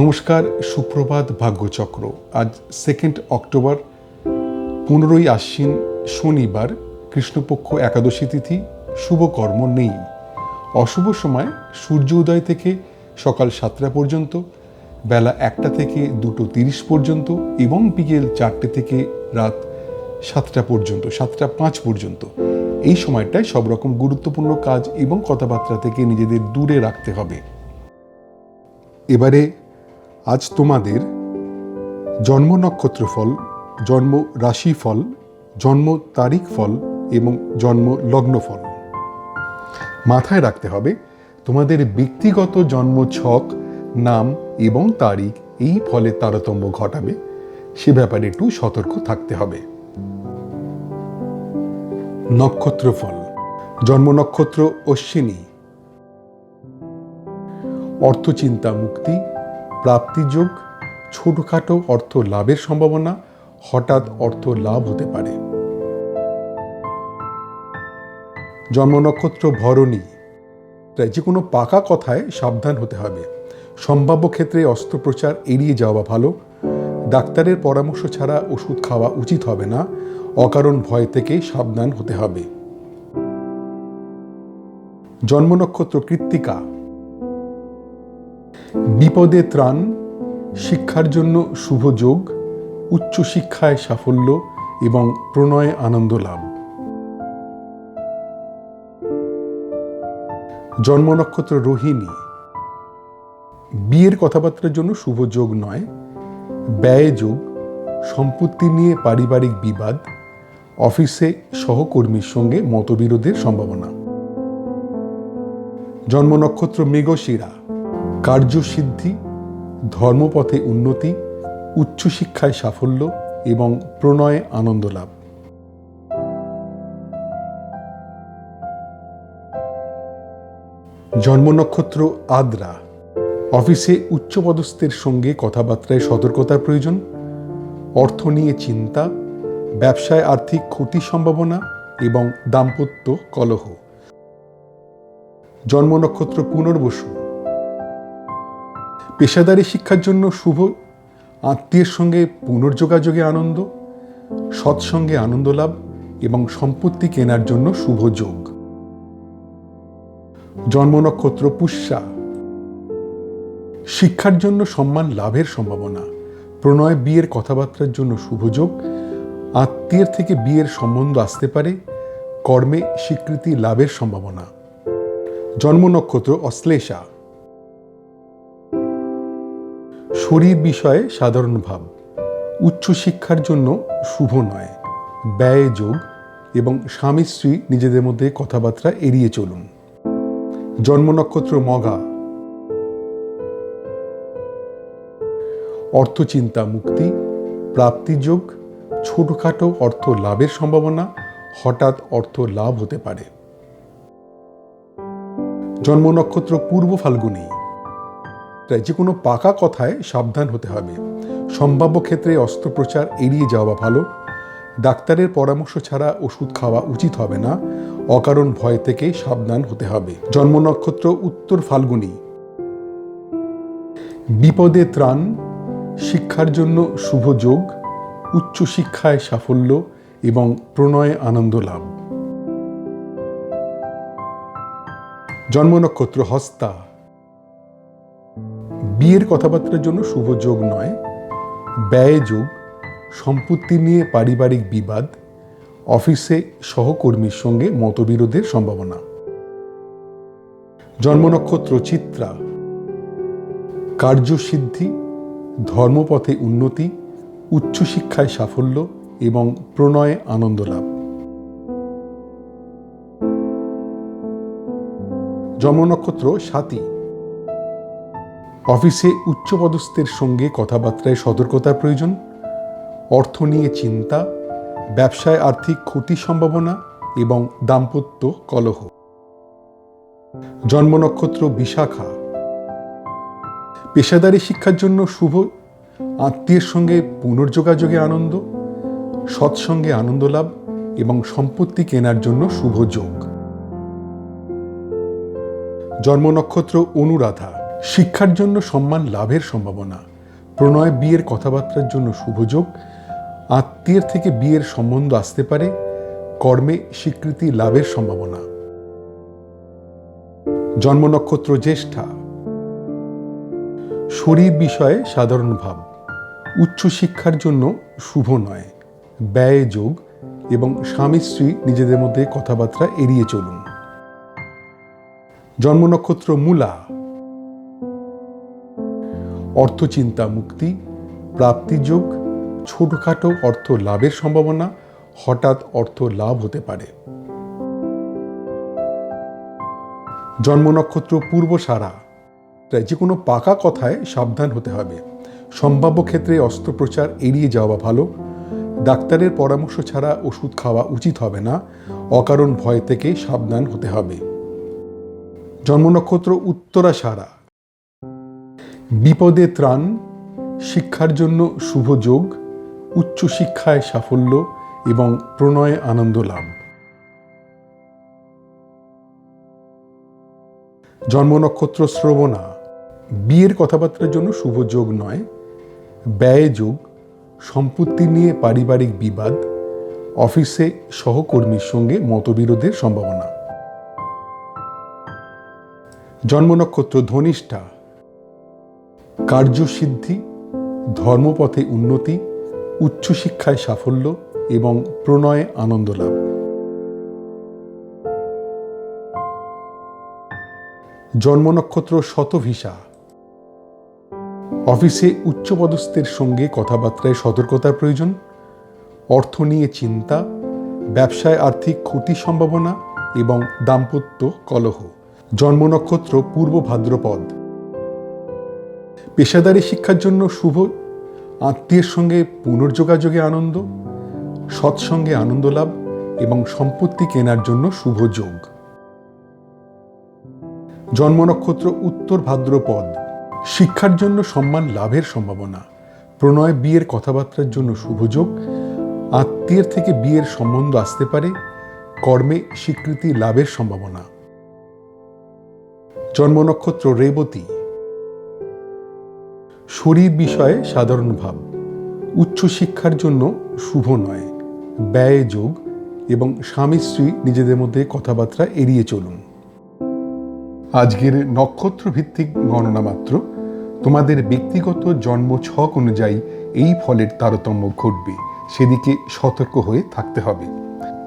নমস্কার, সুপ্রভাত, ভাগ্যচক্র। আজ 2 অক্টোবর, 15ই আশ্বিন, শনিবার, কৃষ্ণপক্ষ একাদশী তিথি। শুভ কর্ম নেই। অশুভ সময় সূর্য উদয় থেকে সকাল 7টা পর্যন্ত, বেলা 1টা থেকে 2:30 পর্যন্ত এবং বিকেল 4টে থেকে রাত 7টা পর্যন্ত, 7টা 5 পর্যন্ত। এই সময়টায় সব রকম গুরুত্বপূর্ণ কাজ এবং কথাবার্তা থেকে নিজেদের দূরে রাখতে হবে। এবারে আজ তোমাদের জন্ম নক্ষত্র ফল, জন্ম রাশি ফল, জন্ম তারিখ ফল এবং জন্ম লগ্ন ফল। মাথায় রাখতে হবে তোমাদের ব্যক্তিগত জন্ম ছক, নাম এবং তারিখ এই ফলের তারতম্য ঘটাবে, সে ব্যাপারে একটু সতর্ক থাকতে হবে। নক্ষত্র ফল। জন্ম নক্ষত্র অশ্বিনী। অর্থচিন্তা মুক্তি, প্রাপ্তিযোগ, ছোটখাটো অর্থ লাভের সম্ভাবনা, হঠাৎ অর্থ লাভ হতে পারে। জন্ম নক্ষত্র ভরণী। যে কোনো পাকা কথায় সাবধান হতে হবে। সম্ভাব্য ক্ষেত্রে অস্ত্রোপচার এড়িয়ে যাওয়া ভালো। ডাক্তারের পরামর্শ ছাড়া ওষুধ খাওয়া উচিত হবে না। অকারণ ভয় থেকে সাবধান হতে হবে। জন্ম নক্ষত্র কৃত্তিকা। বিপদে ত্রাণ, শিক্ষার জন্য শুভ যোগ, উচ্চশিক্ষায় সাফল্য এবং প্রণয়ে আনন্দ লাভ। জন্ম নক্ষত্র রোহিণী। বিয়ের কথাবার্তার জন্য শুভ যোগ নয়, ব্যয় যোগ, সম্পত্তি নিয়ে পারিবারিক বিবাদ, অফিসে সহকর্মীর সঙ্গে মতবিরোধের সম্ভাবনা। জন্ম নক্ষত্র মৃগশিরা। কার্যসিদ্ধি, ধর্মপথে উন্নতি, উচ্চশিক্ষায় সাফল্য এবং প্রণয়ে আনন্দ লাভ। জন্ম নক্ষত্র আদ্রা। অফিসে উচ্চপদস্থের সঙ্গে কথাবার্তায় সতর্কতার প্রয়োজন। অর্থ নিয়ে চিন্তা, ব্যবসায় আর্থিক ক্ষতির সম্ভাবনা এবং দাম্পত্য কলহ। জন্ম নক্ষত্র পুনর্বসু। পেশাদারী শিক্ষার জন্য শুভ, আত্মীয়ের সঙ্গে পুনর্যোগাযোগে আনন্দ, সৎসঙ্গে আনন্দ লাভ এবং সম্পত্তি কেনার জন্য শুভ যোগ। জন্ম নক্ষত্র পুষ্যা। শিক্ষার জন্য সম্মান লাভের সম্ভাবনা, প্রণয় বিয়ের কথাবার্তার জন্য শুভ যোগ, আত্মীয়ের থেকে বিয়ের সম্বন্ধ আসতে পারে, কর্মে স্বীকৃতি লাভের সম্ভাবনা। জন্ম নক্ষত্র অশ্লেষা। শরীর বিষয়ে সাধারণ ভাব, উচ্চশিক্ষার জন্য শুভ নয়, ব্যয় যোগ এবং স্বামী স্ত্রী নিজেদের মধ্যে কথাবার্তা এড়িয়ে চলুন। জন্ম নক্ষত্র মঘা। অর্থচিন্তা মুক্তি, প্রাপ্তিযোগ, ছোটখাটো অর্থ লাভের সম্ভাবনা, হঠাৎ অর্থ লাভ হতে পারে। জন্ম নক্ষত্র পূর্ব ফাল্গুনী। যে কোনো পাকা কথায় সাবধান হতে হবে। সম্ভাব্য ক্ষেত্রে অস্ত্রোপচার এড়িয়ে যাওয়া ভালো। ডাক্তারের পরামর্শ ছাড়া ওষুধ খাওয়া উচিত হবে না। অকারণ ভয় থেকে সাবধান হতে হবে। জন্ম নক্ষত্র উত্তর ফাল্গুনী। বিপদে ত্রাণ, শিক্ষার জন্য শুভ যোগ, উচ্চশিক্ষায় সাফল্য এবং প্রণয়ে আনন্দ লাভ। জন্ম নক্ষত্র হস্তা। বিয়ের কথাবার্তার জন্য শুভ যোগ নয়, ব্যয় যোগ, সম্পত্তি নিয়ে পারিবারিক বিবাদ, অফিসে সহকর্মীর সঙ্গে মতবিরোধের সম্ভাবনা। জন্ম নক্ষত্র চিত্রা। কার্যসিদ্ধি, ধর্মপথে উন্নতি, উচ্চশিক্ষায় সাফল্য এবং প্রণয়ে আনন্দ লাভ। জন্ম নক্ষত্র স্বাতী। অফিসে উচ্চপদস্থের সঙ্গে কথাবার্তায় সতর্কতার প্রয়োজন। অর্থ নিয়ে চিন্তা, ব্যবসায় আর্থিক ক্ষতির সম্ভাবনা এবং দাম্পত্য কলহ। জন্ম নক্ষত্র বিশাখা। পেশাদারী শিক্ষার জন্য শুভ, আত্মীয়ের সঙ্গে পুনর্যোগাযোগে আনন্দ, সৎসঙ্গে আনন্দ লাভ এবং সম্পত্তি কেনার জন্য শুভ যোগ। জন্ম নক্ষত্র অনুরাধা। শিক্ষার জন্য সম্মান লাভের সম্ভাবনা, প্রণয় বিয়ের কথাবার্তার জন্য শুভযোগ, আত্মীয়ের থেকে বিয়ের সম্বন্ধ আসতে পারে, কর্মে স্বীকৃতি লাভের সম্ভাবনা। জন্ম নক্ষত্র জ্যেষ্ঠা, শরীর বিষয়ে সাধারণ ভাব, উচ্চশিক্ষার জন্য শুভ নয়, ব্যয় যোগ এবং স্বামী স্ত্রী নিজেদের মধ্যে কথাবার্তা এড়িয়ে চলুন। জন্ম নক্ষত্র মূলা, অর্থচিন্তা মুক্তি, প্রাপ্তিযোগ, ছোটখাটো অর্থ লাভের সম্ভাবনা, হঠাৎ অর্থ লাভ হতে পারে। জন্ম নক্ষত্র পূর্বসারা, যে কোনো পাকা কথায় সাবধান হতে হবে, সম্ভাব্য ক্ষেত্রে অস্ত্রোপচার এড়িয়ে যাওয়া ভালো, ডাক্তারের পরামর্শ ছাড়া ওষুধ খাওয়া উচিত হবে না, অকারণ ভয় থেকে সাবধান হতে হবে। জন্ম নক্ষত্র উত্তরাষাঢ়া, বিপদে ত্রাণ, শিক্ষার জন্য শুভ যোগ, উচ্চশিক্ষায় সাফল্য এবং প্রণয়ে আনন্দ লাভ। জন্ম নক্ষত্র শ্রবণা, বিয়ের কথাবার্তার জন্য শুভ যোগ নয়, ব্যয় যোগ, সম্পত্তি নিয়ে পারিবারিক বিবাদ, অফিসে সহকর্মীর সঙ্গে মতবিরোধের সম্ভাবনা। জন্ম নক্ষত্র ধনিষ্ঠা, কার্যসিদ্ধি, ধর্মপথে উন্নতি, উচ্চশিক্ষায় সাফল্য এবং প্রণয়ে আনন্দ লাভ। জন্ম নক্ষত্র শতভিসা, অফিসে উচ্চপদস্থের সঙ্গে কথাবার্তায় সতর্কতার প্রয়োজন, অর্থ নিয়ে চিন্তা, ব্যবসায় আর্থিক ক্ষতির সম্ভাবনা এবং দাম্পত্য কলহ। জন্ম নক্ষত্র পূর্ব ভাদ্রপদ, পেশাদারী শিক্ষার জন্য শুভ, আত্মীয়ের সঙ্গে পুনর্যোগাযোগে আনন্দ, সৎসঙ্গে আনন্দ লাভ এবং সম্পত্তি কেনার জন্য শুভ যোগ। জন্ম নক্ষত্র উত্তর ভাদ্রপদ, শিক্ষার জন্য সম্মান লাভের সম্ভাবনা, প্রণয় বিয়ের কথাবার্তার জন্য শুভযোগ, আত্মীয়ের থেকে বিয়ের সম্বন্ধ আসতে পারে, কর্মে স্বীকৃতি লাভের সম্ভাবনা। জন্ম নক্ষত্র রেবতী, শরীর বিষয়ে সাধারণ ভাব, উচ্চশিক্ষার জন্য শুভ নয়, ব্যয় যোগ এবং স্বামী স্ত্রী নিজেদের মধ্যে কথাবার্তা এড়িয়ে চলুন। আজকের নক্ষত্র ভিত্তিক গণনা মাত্র, তোমাদের ব্যক্তিগত জন্ম ছক অনুযায়ী এই ফলের তারতম্য ঘটবে, সেদিকে সতর্ক হয়ে থাকতে হবে।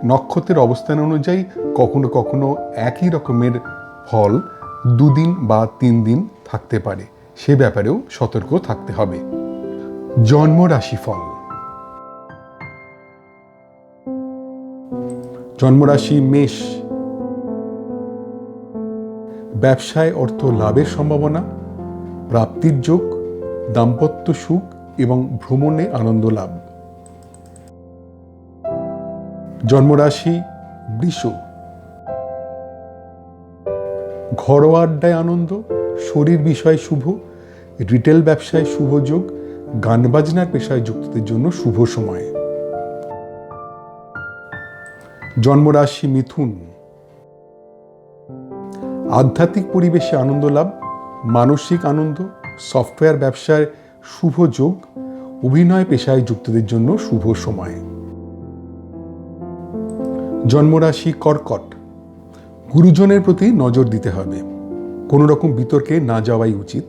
নক্ষত্রের অবস্থান অনুযায়ী কখনো কখনো একই রকমের ফল 2 দিন বা 3 দিন থাকতে পারে, সে ব্যাপারেও সতর্ক থাকতে হবে। জন্ম রাশিফল। জন্মরাশি মেষ, ব্যবসায় অর্থ লাভের সম্ভাবনা, প্রাপ্তির যোগ, দাম্পত্য সুখ এবং ভ্রমণে আনন্দ লাভ। জন্মরাশি বৃষ, ঘরোয়া আড্ডায় আনন্দ, শরীর বিষয়ে শুভ, রিটেল ব্যবসায় শুভ যোগ, গান বাজনার পেশায় যুক্তদের জন্য শুভ সময়। জন্মরাশি মিথুন, আধ্যাত্মিক পরিবেশে আনন্দ লাভ, মানসিক আনন্দ, সফটওয়্যার ব্যবসায় শুভ যোগ, অভিনয় পেশায় যুক্তদের জন্য শুভ সময়। জন্মরাশি কর্কট, গুরুজনের প্রতি নজর দিতে হবে, কোনো রকম বিতর্কে না যাওয়াই উচিত,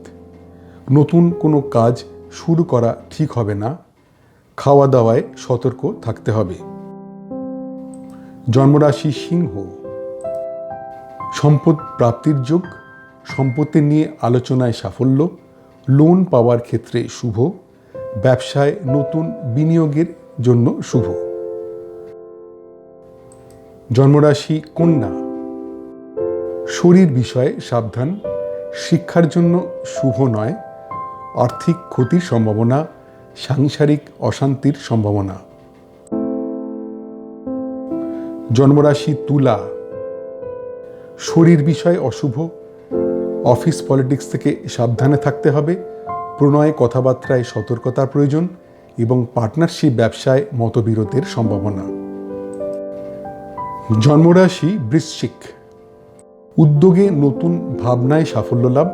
নতুন কোনো কাজ শুরু করা ঠিক হবে না, খাওয়া দাওয়ায় সতর্ক থাকতে হবে। জন্মরাশি সিংহ, সম্পদ প্রাপ্তির যোগ, সম্পত্তি নিয়ে আলোচনায় সাফল্য, লোন পাওয়ার ক্ষেত্রে শুভ, ব্যবসায় নতুন বিনিয়োগের জন্য শুভ। জন্মরাশি কন্যা, শরীর বিষয়ে সাবধান, শিক্ষার জন্য শুভ নয়, আর্থিক ক্ষতির সম্ভাবনা, সাংসারিক অশান্তির সম্ভাবনা। জন্মরাশি তুলা, শরীর বিষয়ে অশুভ, অফিস পলিটিক্স থেকে সাবধানে থাকতে হবে, প্রণয় কথাবার্তায় সতর্কতার প্রয়োজন এবং পার্টনারশিপ ব্যবসায় মতবিরোধের সম্ভাবনা। জন্মরাশি বৃশ্চিক, উদ্যোগে নতুন ভাবনায় সাফল্য লাভ,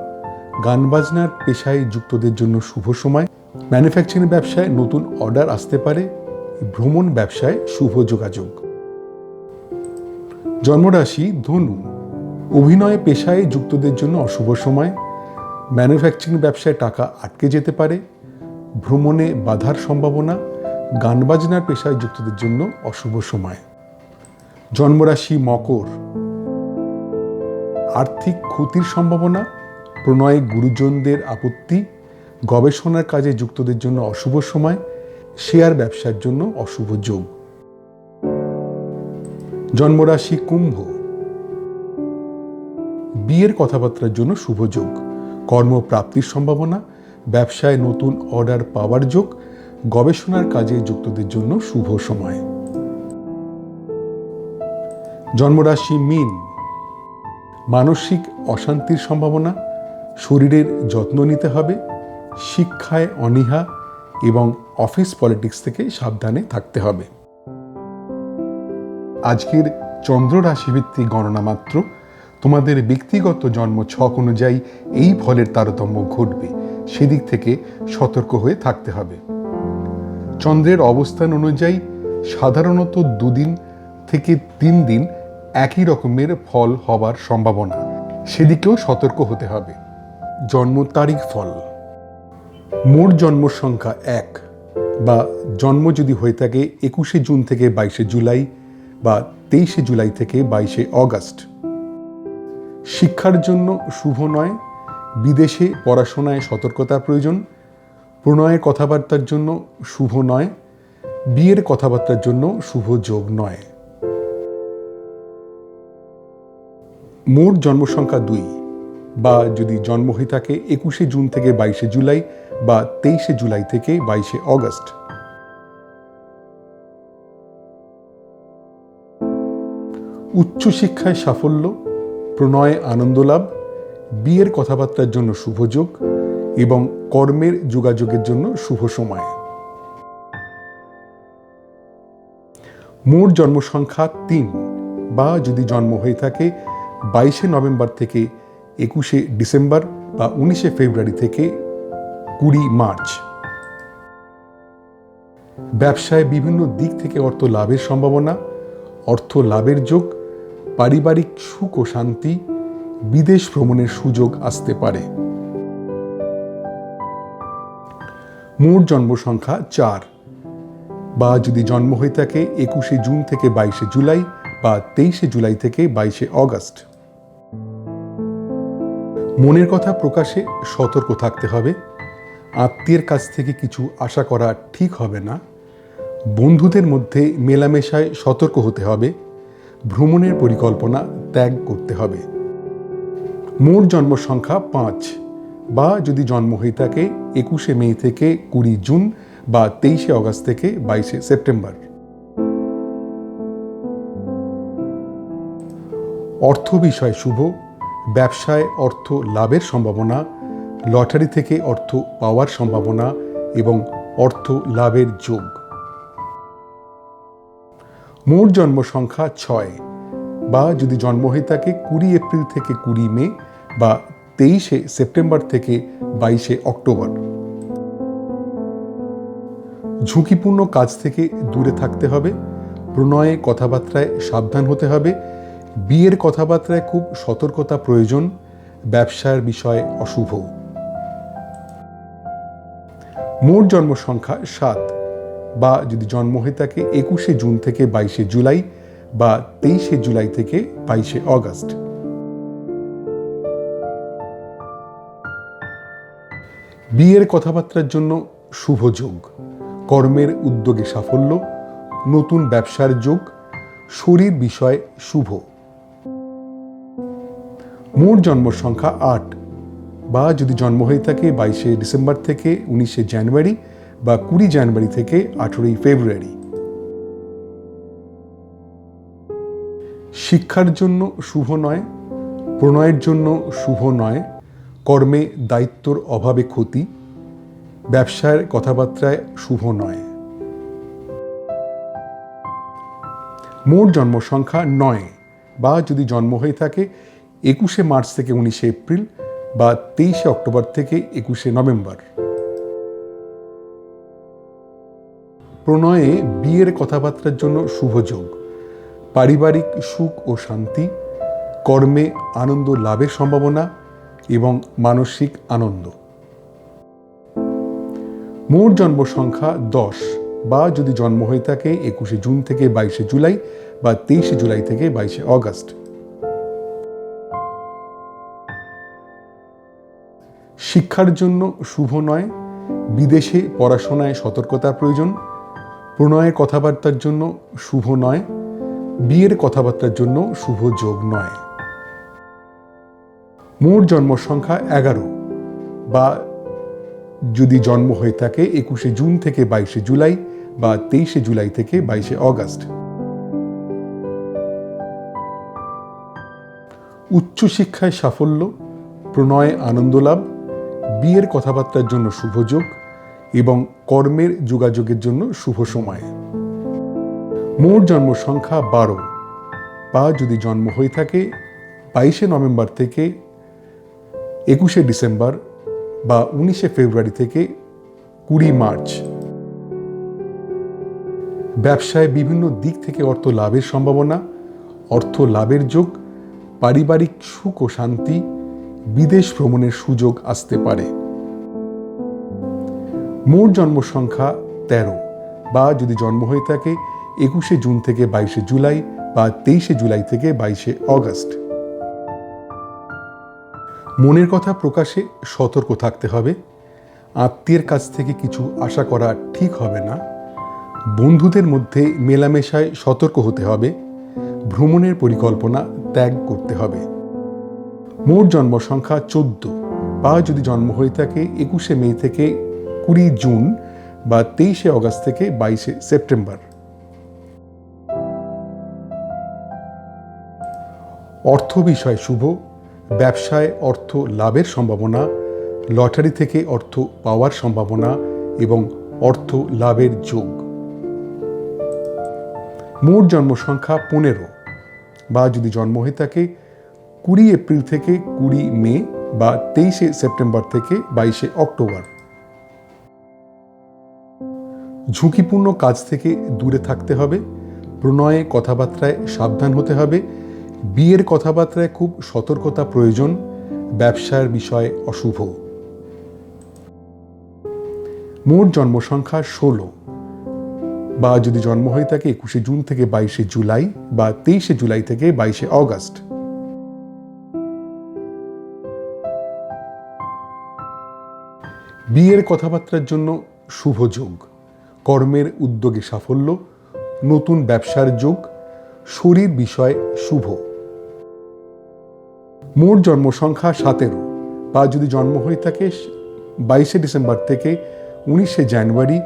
গান বাজনার পেশায় যুক্তদের জন্য শুভ সময়। ম্যানুফ্যাকচারিং ব্যবসায় নতুন অর্ডার আসতে পারে। ভ্রমণ ব্যবসায় শুভ যোগাযোগ। জন্মরাশি ধনু। অভিনয় পেশায় যুক্তদের জন্য অশুভ সময়। ম্যানুফ্যাকচারিং ব্যবসায় টাকা আটকে যেতে পারে। ভ্রমণে বাধার সম্ভাবনা। গান বাজনার পেশায় যুক্তদের জন্য অশুভ সময়। জন্মরাশি মকর। আর্থিক ক্ষতির সম্ভাবনা। প্রণয়ে গুরুজনদের আপত্তি। গবেষণার কাজে যুক্তদের জন্য অশুভ সময়। শেয়ার ব্যবসার জন্য অশুভ যোগ। জন্মরাশি কুম্ভ। বিয়ের কথাবার্তার জন্য শুভ যোগ। কর্মপ্রাপ্তির সম্ভাবনা। ব্যবসায় নতুন অর্ডার পাওয়ার যোগ। গবেষণার কাজে যুক্তদের জন্য শুভ সময়। জন্মরাশি মীন। মানসিক অশান্তির সম্ভাবনা। শরীরের যত্ন নিতে হবে। শিক্ষায় অনীহা এবং অফিস পলিটিক্স থেকে সাবধানে থাকতে হবে। আজকের চন্দ্র রাশিভিত্তিক গণনা মাত্র। তোমাদের ব্যক্তিগত জন্ম ছক অনুযায়ী এই ফলের তারতম্য ঘটবে, সেদিক থেকে সতর্ক হয়ে থাকতে হবে। চন্দ্রের অবস্থান অনুযায়ী সাধারণত 2 দিন থেকে 3 দিন একই রকমের ফল হবার সম্ভাবনা, সেদিকেও সতর্ক হতে হবে। জন্ম তারিখ ফল। মোট জন্ম সংখ্যা 1 বা জন্ম যদি হয়ে থাকে 21শে জুন থেকে 22শে জুলাই বা 23শে জুলাই থেকে 22শে অগাস্ট। শিক্ষার জন্য শুভ নয়। বিদেশে পড়াশোনায় সতর্কতার প্রয়োজন। প্রণয়ের কথাবার্তার জন্য শুভ নয়। বিয়ের কথাবার্তার জন্য শুভ যোগ নয়। মোট জন্ম সংখ্যা 2 বা যদি জন্ম হয়ে থাকে 21শে জুন থেকে 22শে জুলাই বা 23শে জুলাই থেকে 22শে অগাস্ট। উচ্চশিক্ষায় সাফল্য। প্রণয়ে আনন্দ লাভ। বিয়ের কথাবার্তার জন্য শুভ যোগ এবং কর্মের যোগাযোগের জন্য শুভ সময়। মোট জন্ম সংখ্যা 3 বা যদি জন্ম হয়ে থাকে 22শে নভেম্বর থেকে 21শে ডিসেম্বর বা 19শে ফেব্রুয়ারি থেকে 20 মার্চ। ব্যবসায় বিভিন্ন দিক থেকে অর্থ লাভের সম্ভাবনা। অর্থ লাভের যোগ। পারিবারিক সুখ ও শান্তি। বিদেশ ভ্রমণের সুযোগ আসতে পারে। মোট জন্ম সংখ্যা 4 বা যদি জন্ম হয়ে থাকে 21শে জুন থেকে 22শে জুলাই বা 23শে জুলাই থেকে 22শে অগাস্ট। মনের কথা প্রকাশে সতর্ক থাকতে হবে। আত্মীয়ের কাছ থেকে কিছু আশা করা ঠিক হবে না। বন্ধুদের মধ্যে মেলামেশায় সতর্ক হতে হবে। ভ্রমণের পরিকল্পনা ত্যাগ করতে হবে। মোট জন্ম সংখ্যা 5 বা যদি জন্ম হয়ে থাকে 21শে মে থেকে 20 জুন বা 23শে অগাস্ট থেকে 22শে সেপ্টেম্বর। অর্থ বিষয় শুভ। ব্যবসায় অর্থ লাভের সম্ভাবনা। লটারি থেকে অর্থ পাওয়ার সম্ভাবনা এবং অর্থ লাভের যোগ। মোট জন্ম সংখ্যা 6 বা যদি জন্ম হয়ে থাকে 20 এপ্রিল থেকে 20 মে বা 23শে সেপ্টেম্বর থেকে 22শে অক্টোবর। ঝুঁকিপূর্ণ কাজ থেকে দূরে থাকতে হবে। প্রণয়ে কথাবার্তায় সাবধান হতে হবে। বিয়ের কথাবার্তায় খুব সতর্কতা প্রয়োজন। ব্যবসার বিষয়ে অশুভ। মোট জন্ম সংখ্যা 7 বা যদি জন্ম হয়ে থাকে 21শে জুন থেকে 22শে জুলাই বা 23শে জুলাই থেকে 22শে অগাস্ট। বিয়ের কথাবার্তার জন্য শুভ যোগ। কর্মের উদ্যোগে সাফল্য। নতুন ব্যবসার যোগ। শরীর বিষয় শুভ। মোট জন্ম সংখ্যা 8 বা যদি জন্ম হয়ে থাকে 22শে ডিসেম্বর থেকে 19শে জানুয়ারি বা 20 জানুয়ারি থেকে 18ই ফেব্রুয়ারি। শিক্ষার জন্য শুভ নয়। প্রণয়ের জন্য শুভ নয়। কর্মে দায়িত্বর অভাবে ক্ষতি। ব্যবসার কথাবার্তায় শুভ নয়। মোট জন্ম সংখ্যা 9 বা যদি জন্ম হয়ে থাকে 21শে মার্চ থেকে 19শে এপ্রিল বা 23শে অক্টোবর থেকে 21শে নভেম্বর। প্রণয়ে বিয়ের কথাবার্তার জন্য শুভ যোগ, পারিবারিক সুখ ও শান্তি, কর্মে আনন্দ লাভের সম্ভাবনা এবং মানসিক আনন্দ। মোট জন্ম সংখ্যা 10 বা যদি জন্ম হয়ে থাকে 21শে জুন থেকে 22শে জুলাই বা 23শে জুলাই থেকে 22শে অগস্ট। শিক্ষার জন্য শুভ নয়, বিদেশে পড়াশোনায় সতর্কতার প্রয়োজন। প্রণয়ের কথাবার্তার জন্য শুভ নয়, বিয়ের কথাবার্তার জন্য শুভ যোগ নয়। মোট জন্ম সংখ্যা 11 বা যদি জন্ম হয়ে থাকে 21শে জুন থেকে 22শে জুলাই বা 23শে জুলাই থেকে 22শে অগস্ট। উচ্চশিক্ষায় সাফল্য, প্রণয়ে আনন্দ লাভ, বিয়ের কথাবার্তার জন্য শুভ যোগ এবং কর্মের যোগাযোগের জন্য শুভ সময়। মোট জন্ম সংখ্যা 12 বা যদি জন্ম হয়ে থাকে 22শে নভেম্বর থেকে 21শে ডিসেম্বর বা 19শে ফেব্রুয়ারি থেকে 20 মার্চ। ব্যবসায় বিভিন্ন দিক থেকে অর্থ লাভের সম্ভাবনা, অর্থ লাভের যোগ, পারিবারিক সুখ ও শান্তি, বিদেশ ভ্রমণের সুযোগ আসতে পারে। মোট জন্ম সংখ্যা 13 বা যদি জন্ম হয়ে থাকে 21শে জুন থেকে 22শে জুলাই বা 23শে জুলাই থেকে 22শে অগস্ট। মনের কথা প্রকাশে সতর্ক থাকতে হবে। আত্মীয়ের কাছ থেকে কিছু আশা করা ঠিক হবে না। বন্ধুদের মধ্যে মেলামেশায় সতর্ক হতে হবে। ভ্রমণের পরিকল্পনা ত্যাগ করতে হবে। মোট জন্ম সংখ্যা 14 বা যদি জন্ম হয়ে থাকে 21শে মে থেকে 20 জুন বা 23শে অগস্ট থেকে 22শে সেপ্টেম্বর। অর্থ বিষয় শুভ, ব্যবসায় অর্থ লাভের সম্ভাবনা, লটারি থেকে অর্থ পাওয়ার সম্ভাবনা এবং অর্থ লাভের যোগ। মোট জন্ম সংখ্যা 15 বা যদি জন্ম হয়ে থাকে 20 এপ্রিল থেকে 20 মে বা 23শে সেপ্টেম্বর থেকে 22শে অক্টোবর। ঝুঁকিপূর্ণ কাজ থেকে দূরে থাকতে হবে। প্রণয়ে কথাবার্তায় সাবধান হতে হবে। বিয়ের কথাবার্তায় খুব সতর্কতা প্রয়োজন। ব্যবসার বিষয় অশুভ। মোট জন্ম সংখ্যা 16 বা যদি জন্ম হয়ে থাকে 21শে জুন থেকে 22শে জুলাই বা 23শে জুলাই থেকে 22শে অগস্ট। বিয়ের কথাবার্তার জন্য শুভ যোগ, কর্মের উদ্যোগে সাফল্য, নতুন ব্যবসার যোগ, শরীর বিষয় শুভ। মোট জন্ম সংখ্যা 17 বা যদি জন্ম হয়ে থাকে 22শে ডিসেম্বর থেকে 19শে জানুয়ারি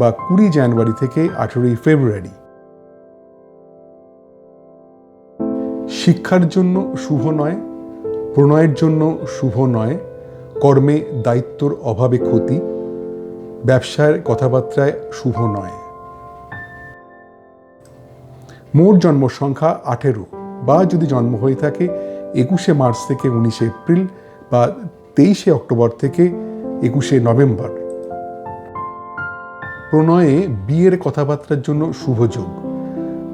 বা 20 জানুয়ারি থেকে 18 ফেব্রুয়ারি। শিক্ষার জন্য শুভ নয়, প্রণয়ের জন্য শুভ নয়, কর্মে দায়িত্বর অভাবে ক্ষতি, ব্যবসার কথাবার্তায় শুভ নয়। মোট জন্ম সংখ্যা 18 বা যদি জন্ম হয়ে থাকে 21শে মার্চ থেকে 19শে এপ্রিল বা 23শে অক্টোবর থেকে 21শে নভেম্বর। প্রণয়ে বিয়ের কথাবার্তার জন্য শুভ যোগ,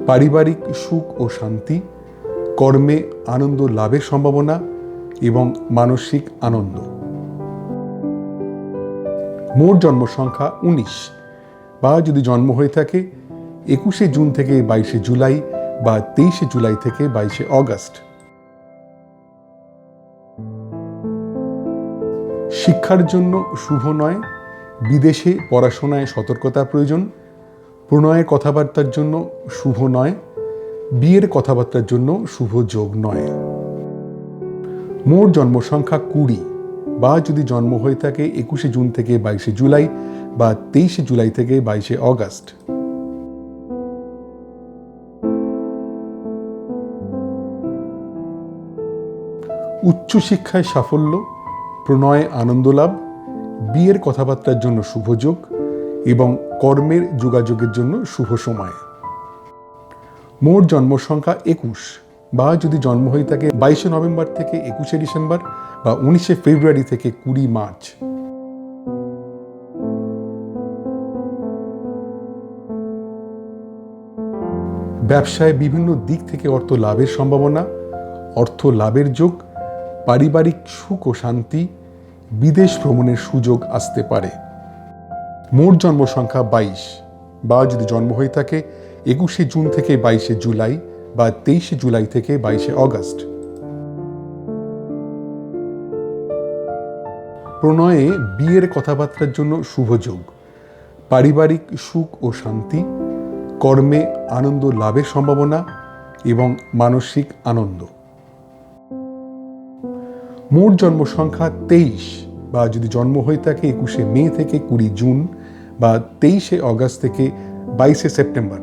পারিবারিক সুখ ও শান্তি, কর্মে আনন্দ লাভের সম্ভাবনা এবং মানসিক আনন্দ। মোট জন্ম সংখ্যা 19 বা যদি জন্ম হয়ে থাকে 21শে জুন থেকে 22শে জুলাই বা 23শে জুলাই থেকে 22শে অগস্ট। শিক্ষার জন্য শুভ নয়, বিদেশে পড়াশোনায় সতর্কতার প্রয়োজন। প্রণয়ের কথাবার্তার জন্য শুভ নয়, বিয়ের কথাবার্তার জন্য শুভ যোগ নয়। মোট জন্ম সংখ্যা 20 বা যদি জন্ম হয়ে থাকে 21শে জুন থেকে 22শে জুলাই বা 23শে জুলাই থেকে 22শে অগস্ট। উচ্চশিক্ষায় সাফল্য, প্রণয়ে আনন্দ লাভ, বিয়ের কথাবার্তার জন্য শুভ যোগ এবং কর্মের যোগাযোগের জন্য শুভ সময়। মোট জন্ম সংখ্যা 21 বা যদি জন্ম হয়ে থাকে 22শে নভেম্বর থেকে 21শে ডিসেম্বর বা 19শে ফেব্রুয়ারি থেকে 20 মার্চ। ব্যবসায় বিভিন্ন দিক থেকে অর্থ লাভের সম্ভাবনা, অর্থ লাভের যোগ, পারিবারিক সুখ ও শান্তি, বিদেশ ভ্রমণের সুযোগ আসতে পারে। মোট জন্ম সংখ্যা 22, বা যদি জন্ম হয়ে থাকে 21শে জুন থেকে 22শে জুলাই বা 23শে জুলাই থেকে 22শে অগস্ট। প্রণয়ে বিয়ের কথাবার্তার জন্য শুভ যোগ, পারিবারিক সুখ ও শান্তি, কর্মে আনন্দ লাভের সম্ভাবনা এবং মানসিক আনন্দ। মোট জন্ম সংখ্যা 23, বা যদি জন্ম হয়ে থাকে 21শে মে থেকে 20 জুন বা 23শে অগস্ট থেকে 22শে সেপ্টেম্বর।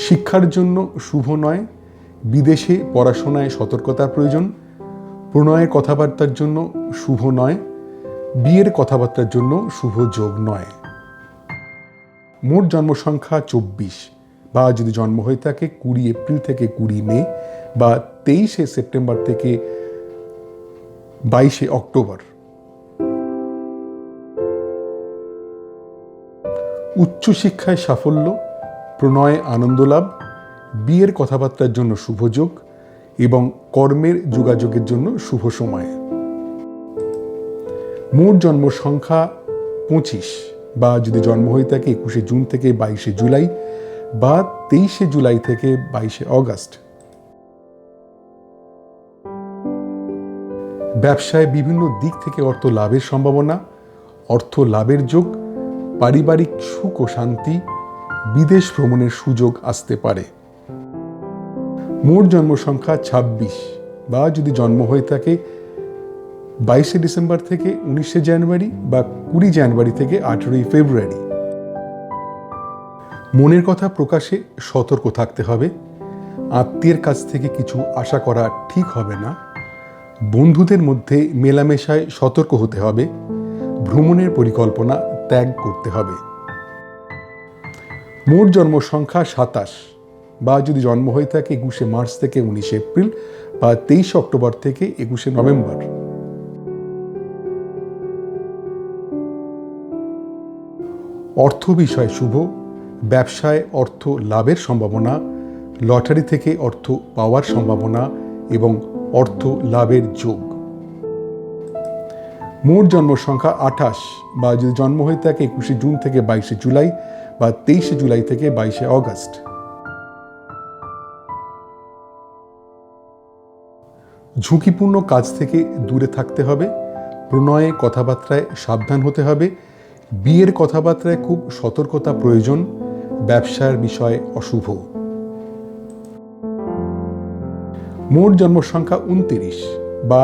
শিক্ষার জন্য শুভ নয়, বিদেশে পড়াশোনায় সতর্কতার প্রয়োজন। প্রণয়ের কথাবার্তার জন্য শুভ নয়, বিয়ের কথাবার্তার জন্য শুভ যোগ নয়। মোট জন্ম সংখ্যা 24, বা যদি জন্ম হয়ে থাকে 20 এপ্রিল থেকে 20 মে বা 23শে সেপ্টেম্বর থেকে 22শে অক্টোবর। উচ্চশিক্ষায় সাফল্য, প্রণয়ে আনন্দ লাভ, বিয়ের কথাবার্তার জন্য শুভ যোগ এবং কর্মের যোগাযোগের জন্য শুভ সময়। মোট জন্ম সংখ্যা 25, বা যদি জন্ম হয়ে থাকে 21শে জুন থেকে 22শে জুলাই বা 23শে জুলাই থেকে 22শে অগস্ট। ব্যবসায় বিভিন্ন দিক থেকে অর্থ লাভের সম্ভাবনা, অর্থ লাভের যোগ, পারিবারিক সুখ ও শান্তি, বিদেশ ভ্রমণের সুযোগ আসতে পারে। মোট জন্ম সংখ্যা 26, বা যদি জন্ম হয়ে থাকে 22শে ডিসেম্বর থেকে 19শে জানুয়ারি বা 20 জানুয়ারি থেকে 18ই ফেব্রুয়ারি। মনের কথা প্রকাশে সতর্ক থাকতে হবে। আত্মীয়ের কাছ থেকে কিছু আশা করা ঠিক হবে না। বন্ধুদের মধ্যে মেলামেশায় সতর্ক হতে হবে। ভ্রমণের পরিকল্পনা ত্যাগ করতে হবে। মোট জন্ম সংখ্যা 27, বা যদি জন্ম হয়ে থাকে 21শে মার্চ থেকে 19শে এপ্রিল বা 23শে অক্টোবর থেকে 21শে নভেম্বর। অর্থ বিষয় শুভ, ব্যবসায় অর্থ লাভের সম্ভাবনা, লটারি থেকে অর্থ পাওয়ার সম্ভাবনা এবং অর্থ লাভের যোগ। মোট জন্ম সংখ্যা 28, বা যদি জন্ম হয়ে থাকে 21শে জুন থেকে 22শে জুলাই বা 23শে জুলাই থেকে 22শে অগস্ট। ঝুঁকিপূর্ণ কাজ থেকে দূরে থাকতে হবে। প্রণয়ে কথাবার্তায় সাবধান হতে হবে। বিয়ের কথাবার্তায় খুব সতর্কতা প্রয়োজন। ব্যবসার বিষয় অশুভ। মোট জন্ম সংখ্যা 29, বা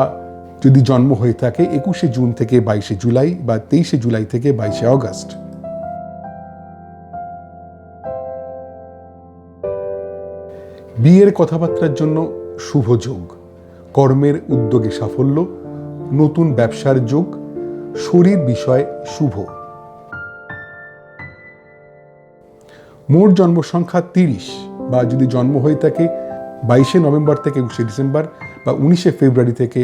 যদি জন্ম হয়ে থাকে 21শে জুন থেকে 22শে জুলাই বা 23শে জুলাই থেকে 22শে অগস্ট। বিয়ের কথাবার্তার জন্য শুভ যোগ, কর্মের উদ্যোগে সাফল্য, নতুন ব্যবসার যোগ, শরীর বিষয় শুভ। মোট জন্ম সংখ্যা 30, বা যদি জন্ম হয়ে থাকে 22শে নভেম্বর থেকে 21শে ডিসেম্বর বা 19শে ফেব্রুয়ারি থেকে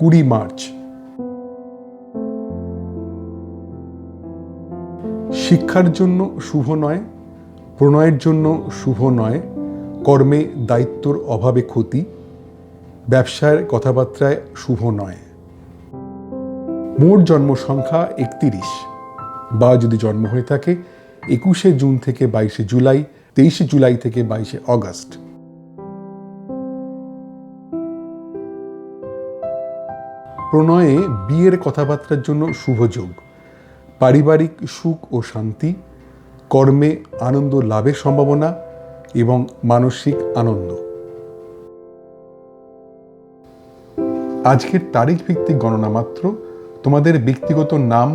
20 মার্চ। শিক্ষার জন্য শুভ নয়, প্রণয়ের জন্য শুভ নয়, কর্মে দায়িত্বর অভাবে ক্ষতি, ব্যবসার কথাবার্তায় শুভ নয়। মোট জন্ম সংখ্যা 31, বা যদি জন্ম হয়ে থাকে 21শে জুন থেকে 22শে জুলাই, 23শে জুলাই থেকে 22শে অগস্ট। প্রণয়ে বিয়ের কথাবার্তার জন্য শুভ যোগ, পারিবারিক সুখ ও শান্তি, কর্মে আনন্দ লাভের সম্ভাবনা এবং মানসিক আনন্দ। আজকের তারিখ ভিত্তিক গণনা মাত্র। তোমাদের ব্যক্তিগত নাম,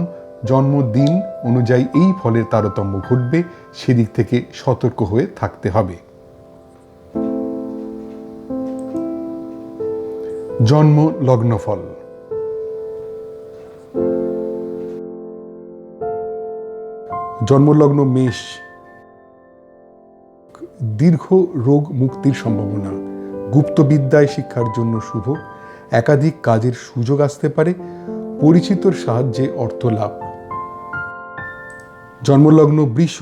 জন্মদিন অনুযায়ী এই ফলের তারতম্য ঘটবে, সেদিক থেকে সতর্ক হয়ে থাকতে হবে। জন্ম লগ্নফল। জন্মলগ্ন মেষ, দীর্ঘ রোগ মুক্তির সম্ভাবনা, গুপ্তবিদ্যায় শিক্ষার জন্য শুভ, একাধিক কাজের সুযোগ আসতে পারে, পরিচিতর সাহায্যে অর্থ লাভ। জন্মলগ্ন বৃষ,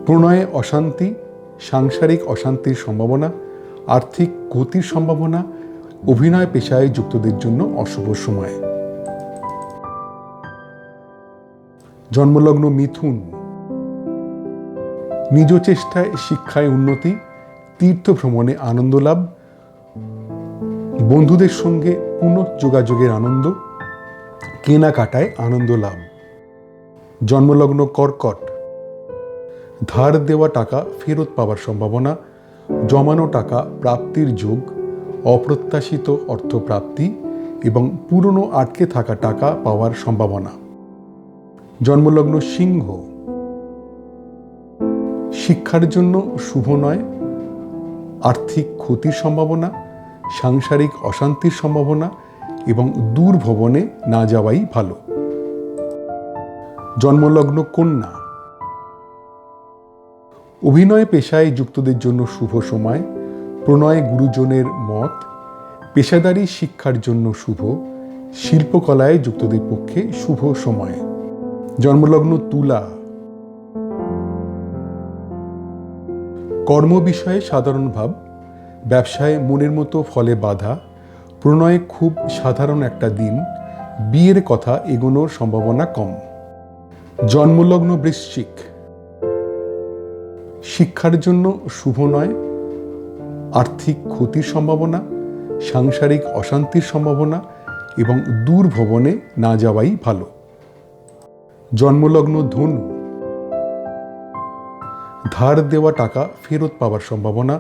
প্রণয়ে অশান্তি, সাংসারিক অশান্তির সম্ভাবনা, আর্থিক গতির সম্ভাবনা, অভিনয় পেশায় যুক্তদের জন্য অশুভ সময়। জন্মলগ্ন মিথুন, নিজ চেষ্টায় শিক্ষায় উন্নতি, তীর্থ ভ্রমণে আনন্দ লাভ, বন্ধুদের সঙ্গে পুনঃযোগাযোগের আনন্দ, কেনাকাটায় আনন্দ লাভ। জন্মলগ্ন কর্কট, ধার দেওয়া টাকা ফেরত পাওয়ার সম্ভাবনা, জমানো টাকা প্রাপ্তির যোগ, অপ্রত্যাশিত অর্থপ্রাপ্তি এবং পুরনো আটকে থাকা টাকা পাওয়ার সম্ভাবনা। জন্মলগ্ন সিংহ, শিক্ষার জন্য শুভ নয়, আর্থিক ক্ষতির সম্ভাবনা, সাংসারিক অশান্তির সম্ভাবনা এবং দূর ভ্রমণে না যাওয়াই ভালো। জন্মলগ্ন কন্যা, অভিনয় পেশায় যুক্তদের জন্য শুভ সময়, প্রণয় গুরুজনের মত, পেশাদারী শিক্ষার জন্য শুভ, শিল্পকলায় যুক্তদের পক্ষে শুভ সময়। জন্মলগ্ন তুলা, কর্ম বিষয়ে সাধারণ ভাব, ব্যবসায় মনের মতো ফলে বাধা, প্রণয়ে খুব সাধারণ একটা দিন, বিয়ের কথা এগোনোর সম্ভাবনা কম। জন্মলগ্ন বৃশ্চিক, শিক্ষার জন্য শুভ নয়, আর্থিক ক্ষতির সম্ভাবনা, সাংসারিক অশান্তির সম্ভাবনা এবং দূর ভ্রমণে না যাওয়াই ভালো। জন্মলগ্ন ধনু, ধার দেওয়া টাকা ফেরত পাওয়ার সম্ভাবনা,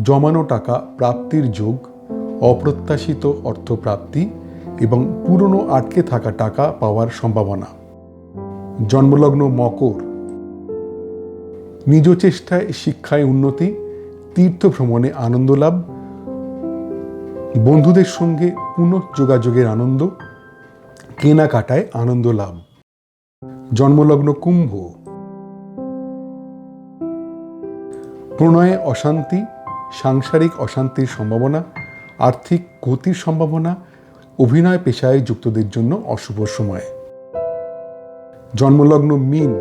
জমানো টাকা প্রাপ্তির যোগ, অপ্রত্যাশিত অর্থপ্রাপ্তি এবং পুরনো আটকে থাকা টাকা পাওয়ার সম্ভাবনা। জন্মলগ্ন মকর, নিজ চেষ্টায় শিক্ষায় উন্নতি, তীর্থ ভ্রমণে আনন্দ লাভ, বন্ধুদের সঙ্গে পুনঃযোগাযোগের আনন্দ, কেনাকাটায় আনন্দ লাভ। জন্মলগ্ন কুম্ভ, প্রণয়ে অশান্তি, সাংসারিক অশান্তির সম্ভাবনা, আর্থিক গতির সম্ভাবনা, অভিনয় পেশায় যুক্তদের জন্য অশুভ সময়। জন্মলগ্ন মীন,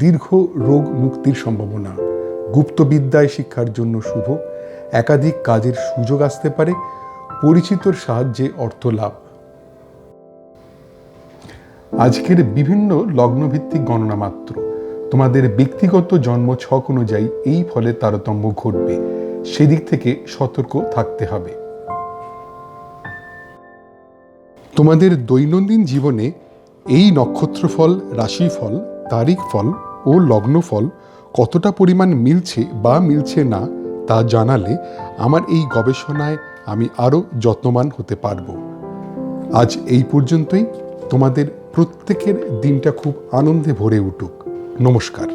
দীর্ঘ রোগ মুক্তির সম্ভাবনা, গুপ্তবিদ্যায় শিক্ষার জন্য শুভ, একাধিক কাজের সুযোগ আসতে পারে, পরিচিতর সাহায্যে অর্থ লাভ। আজকের বিভিন্ন লগ্নভিত্তিক গণনা মাত্র, তোমাদের ব্যক্তিগত জন্ম ছক অনুযায়ী এই ফলের তারতম্য ঘটবে, সেদিক থেকে সতর্ক থাকতে হবে। তোমাদের দৈনন্দিন জীবনে এই নক্ষত্রফল, রাশিফল, তারিখ ফল ও লগ্নফল কতটা পরিমাণ মিলছে বা মিলছে না তা জানালে আমার এই গবেষণায় আমি আরও যত্নবান হতে পারব। আজ এই পর্যন্তই। তোমাদের প্রত্যেকের দিনটা খুব আনন্দে ভরে উঠুক। নমস্কার।